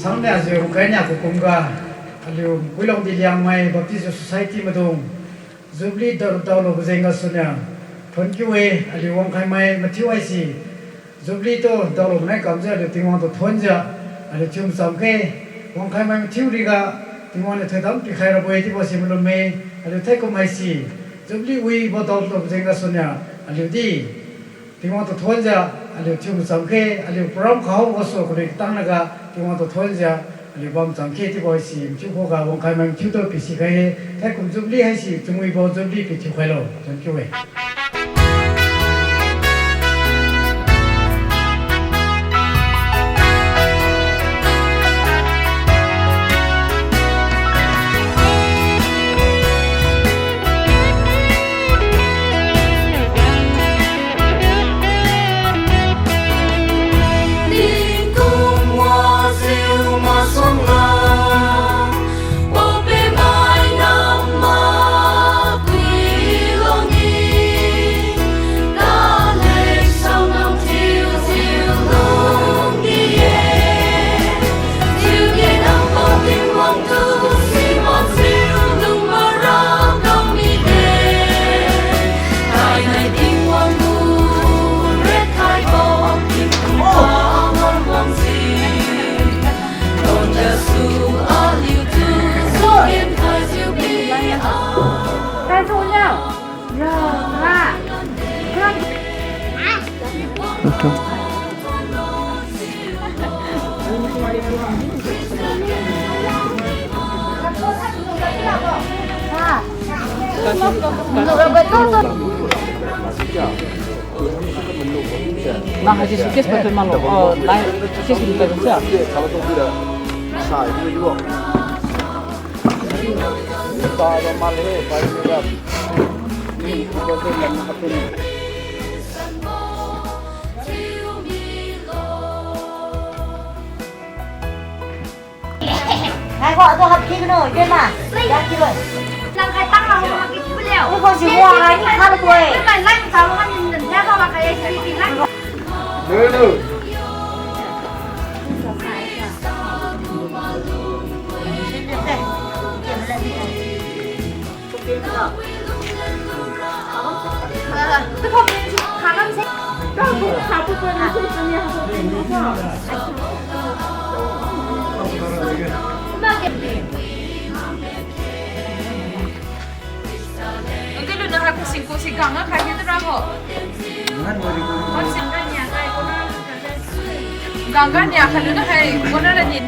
상대 아주 그냥 공가 아주 꿀렁 딜량 마이 버티스 소사이티 마동 주블리 더로 그zen가 소냐 번교에 아주 원카이 마이 마티와이시 주블리도 더로 내 감자를 띵원도 톤자 아주 좀 삼게 원카이 마이 마티우리가 띵원에 대담 비카이라 보이지 보시면 매 아주 태코 마이시 주블리 우이 버더로 그zen가 소냐 아주 디 띵원도 톤자 아주 좀 삼게 아주 프롬 가오 거서 그래 땅나가 띵원도 톤자 리범 장케티 보이시 주고가 원카이만 주도 비시가에 태군 주블리 하시 중위보 주블리 비치회로 전교회 Nah, haji sukses betul malu. Oh, lain sukses kita bisa. Kalau tu tidak sah itu juga. Kita malu, paling tidak. Ini kita tu yang apa ni? Hai gọi tôi học kia rồi, trên mà. Ra kia rồi. Làm khai tăng là không cái chữ liệu. Ôi con chỉ mua cái gì khác rồi. Cái này lạnh sao mà nhìn nhận ra sao mà cái gì lạnh. Nữa nữa. Tôi không biết khả năng sẽ. Đó cũng khá tốt hơn tôi tự nhiên không. Nanti lu nak kusing-kusing kangen kayak gitu rago. Ganggan ya, kalau nak kayak mana nih?